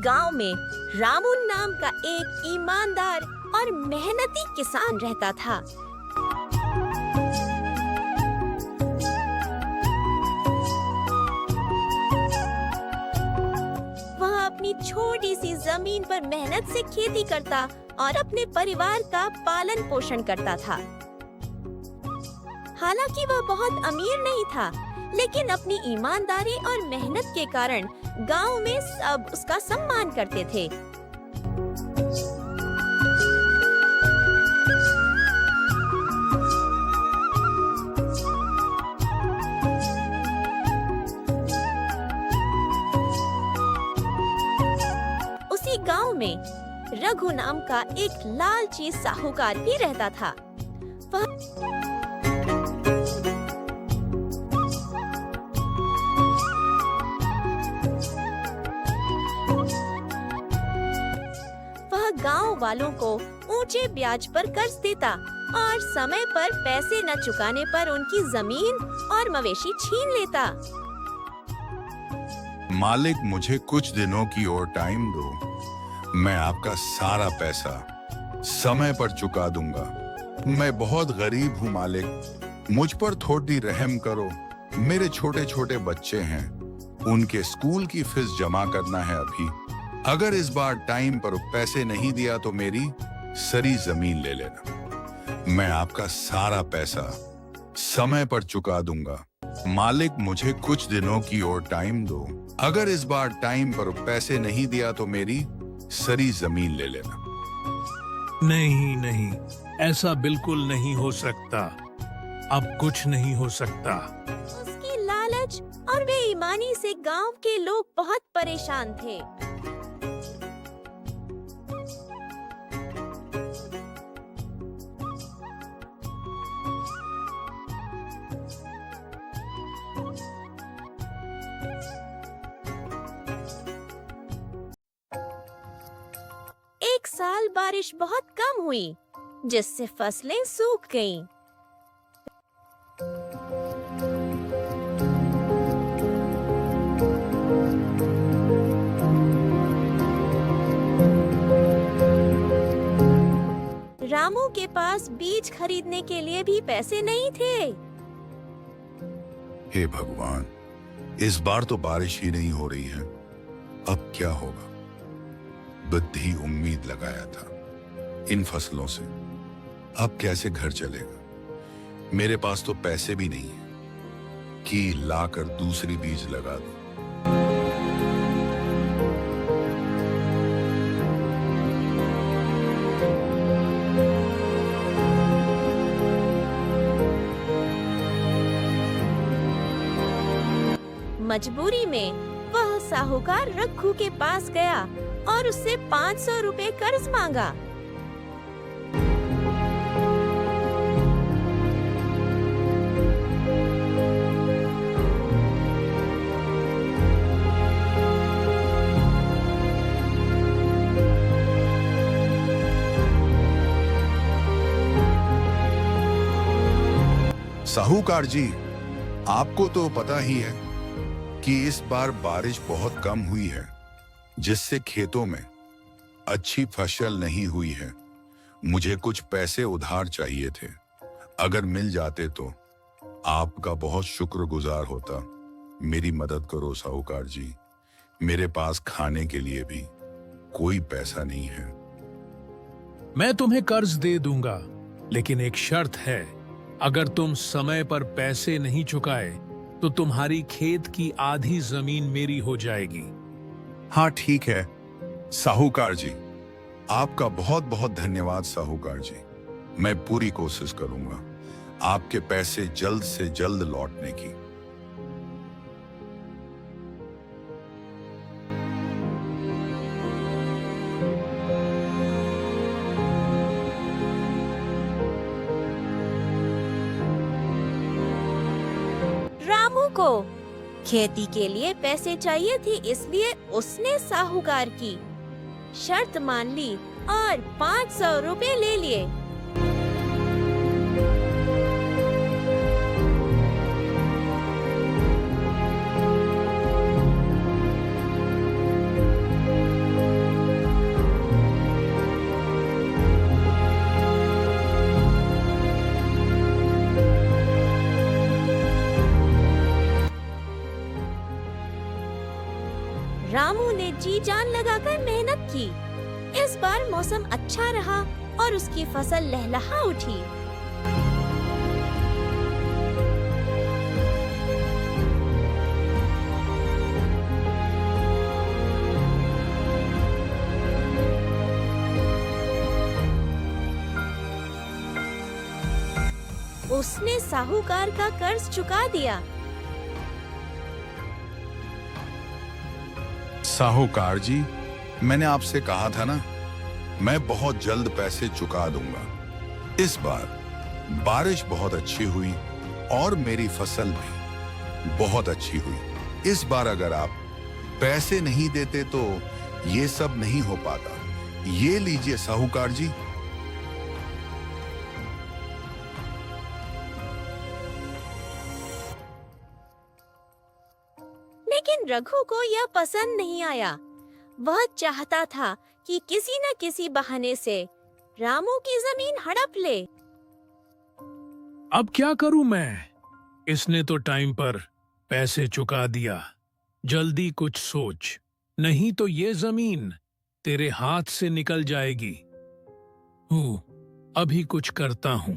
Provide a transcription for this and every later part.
गांव में रामू नाम का एक ईमानदार और मेहनती किसान रहता था। वह अपनी छोटी सी जमीन पर मेहनत से खेती करता और अपने परिवार का पालन पोषण करता था। हालांकि वह बहुत अमीर नहीं था, लेकिन अपनी ईमानदारी और मेहनत के कारण गांव में सब उसका सम्मान करते थे। उसी गांव में रघु नाम का एक लालची साहूकार भी रहता था। वह गांव वालों को ऊंचे ब्याज पर कर्ज देता और समय पर पैसे न चुकाने पर उनकी जमीन और मवेशी छीन लेता। मालिक, मुझे कुछ दिनों की और टाइम दो। मैं आपका सारा पैसा समय पर चुका दूंगा। मैं बहुत गरीब हूँ मालिक, मुझ पर थोड़ी रहम करो। मेरे छोटे छोटे बच्चे हैं, उनके स्कूल की फीस जमा करना है अभी। अगर इस बार टाइम पर पैसे नहीं दिया तो मेरी सारी जमीन ले लेना। मैं आपका सारा पैसा समय पर चुका दूंगा। मालिक, मुझे कुछ दिनों की और टाइम दो। अगर इस बार टाइम पर पैसे नहीं दिया तो मेरी सारी जमीन ले लेना। नहीं नहीं, ऐसा बिल्कुल नहीं हो सकता। अब कुछ नहीं हो सकता। उसकी लालच और बेईमानी से गांव के लोग बहुत परेशान थे। एक साल बारिश बहुत कम हुई, जिससे फसलें सूख गईं। रामू के पास बीज खरीदने के लिए भी पैसे नहीं थे। हे भगवान, इस बार तो बारिश ही नहीं हो रही है। अब क्या होगा? बुद्धि उम्मीद लगाया था इन फसलों से, अब कैसे घर चलेगा? मेरे पास तो पैसे भी नहीं है कि लाकर दूसरी बीज लगा दूं। मजबूरी में वह साहूकार रघु के पास गया और उससे 500 रुपए कर्ज मांगा। साहूकार जी, आपको तो पता ही है कि इस बार बारिश बहुत कम हुई है, जिससे खेतों में अच्छी फसल नहीं हुई है। मुझे कुछ पैसे उधार चाहिए थे। अगर मिल जाते तो आपका बहुत शुक्रगुजार होता। मेरी मदद करो साहूकार जी, मेरे पास खाने के लिए भी कोई पैसा नहीं है। मैं तुम्हें कर्ज दे दूंगा, लेकिन एक शर्त है। अगर तुम समय पर पैसे नहीं चुकाए तो तुम्हारी खेत की आधी जमीन मेरी हो जाएगी। हाँ ठीक है साहूकार जी, आपका बहुत बहुत धन्यवाद साहूकार जी। मैं पूरी कोशिश करूंगा आपके पैसे जल्द से जल्द लौटने की। रामू को खेती के लिए पैसे चाहिए थे, इसलिए उसने साहूकार की शर्त मान ली और 500 रुपए ले लिए। जी जान लगाकर मेहनत की। इस बार मौसम अच्छा रहा और उसकी फसल लहलहा उठी। उसने साहूकार का कर्ज चुका दिया। साहूकार जी, मैंने आपसे कहा था ना, मैं बहुत जल्द पैसे चुका दूंगा। इस बार बारिश बहुत अच्छी हुई और मेरी फसल भी बहुत अच्छी हुई। इस बार अगर आप पैसे नहीं देते तो ये सब नहीं हो पाता। ये लीजिए साहूकार जी। लेकिन रघु को यह पसंद नहीं आया। वह चाहता था कि किसी न किसी बहाने से रामू की जमीन हड़प ले। अब क्या करूं मैं? इसने तो टाइम पर पैसे चुका दिया। जल्दी कुछ सोच, नहीं तो ये जमीन तेरे हाथ से निकल जाएगी। अभी कुछ करता हूं।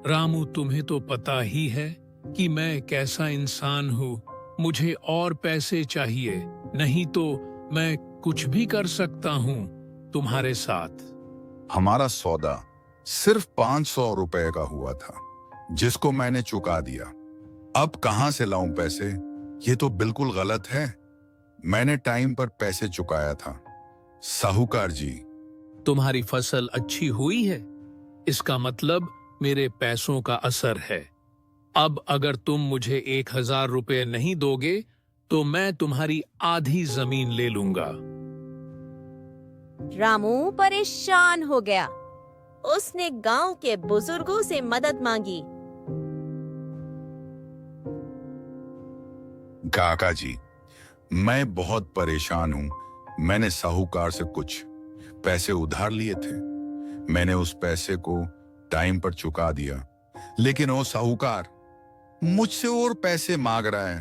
रामू, तुम्हें तो पता ही है कि मैं कैसा इंसान हूँ। मुझे और पैसे चाहिए, नहीं तो मैं कुछ भी कर सकता हूँ तुम्हारे साथ। हमारा सौदा सिर्फ 500 रुपए का हुआ था, जिसको मैंने चुका दिया। अब कहां से लाऊं पैसे? ये तो बिल्कुल गलत है। मैंने टाइम पर पैसे चुकाया था। साहूकार जी, तुम्हारी फसल अच्छी हुई है, इसका मतलब मेरे पैसों का असर है। अब अगर तुम मुझे 1000 रुपए नहीं दोगे तो मैं तुम्हारी आधी जमीन ले लूंगा। रामू परेशान हो गया। उसने गांव के बुजुर्गों से मदद मांगी। काका जी, मैं बहुत परेशान हूं। मैंने साहूकार से कुछ पैसे उधार लिए थे। मैंने उस पैसे को टाइम पर चुका दिया, लेकिन वो साहूकार मुझसे और पैसे मांग रहा है।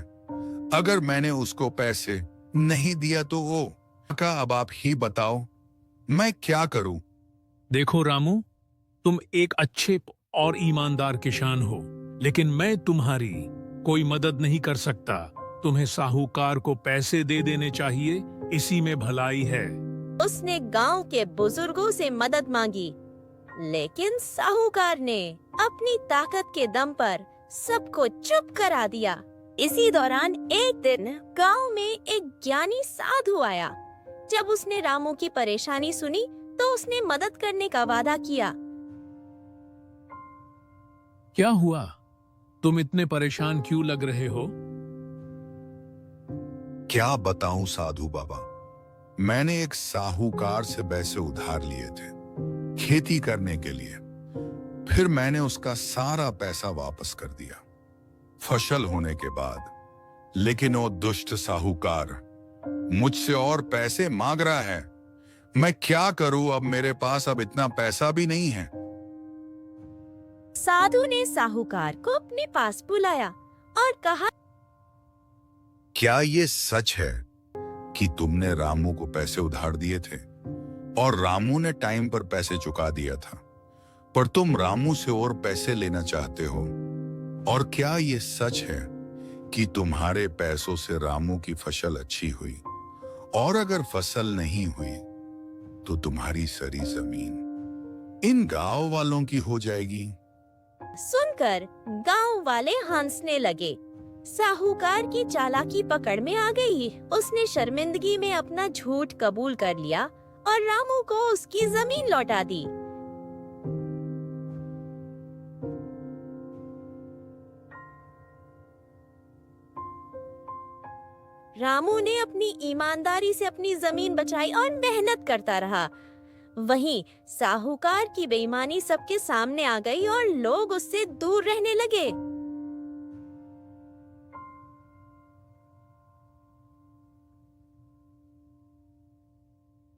अगर मैंने उसको पैसे नहीं दिया तो वो काका, अब आप ही बताओ मैं क्या करूं? देखो रामू, तुम एक अच्छे और ईमानदार किसान हो, लेकिन मैं तुम्हारी कोई मदद नहीं कर सकता। तुम्हें साहूकार को पैसे दे देने चाहिए, इसी में भलाई है। उसने गांव के बुजुर्गों से मदद मांगी, लेकिन साहूकार ने अपनी ताकत के दम पर सबको चुप करा दिया। इसी दौरान एक दिन गांव में एक ज्ञानी साधु आया। जब उसने रामू की परेशानी सुनी तो उसने मदद करने का वादा किया। क्या हुआ? तुम इतने परेशान क्यों लग रहे हो? क्या बताऊं साधु बाबा, मैंने एक साहूकार से पैसे उधार लिए थे खेती करने के लिए। फिर मैंने उसका सारा पैसा वापस कर दिया फसल होने के बाद, लेकिन वो दुष्ट साहूकार मुझसे और पैसे मांग रहा है। मैं क्या करूं? अब मेरे पास अब इतना पैसा भी नहीं है। साधु ने साहूकार को अपने पास बुलाया और कहा, क्या ये सच है कि तुमने रामू को पैसे उधार दिए थे और रामू ने टाइम पर पैसे चुका दिया था, पर तुम रामू से और पैसे लेना चाहते हो? और क्या ये सच है कि तुम्हारे पैसों से रामू की फसल अच्छी हुई, और अगर फसल नहीं हुई तो तुम्हारी सारी जमीन इन गांव वालों की हो जाएगी? सुनकर गांव वाले हंसने लगे। साहूकार की चालाकी पकड़ में आ गई। उसने शर्मिंदगी में अपना झूठ कबूल कर लिया और रामू को उसकी जमीन लौटा दी। रामू ने अपनी ईमानदारी से अपनी जमीन बचाई और मेहनत करता रहा। वहीं साहूकार की बेईमानी सबके सामने आ गई और लोग उससे दूर रहने लगे।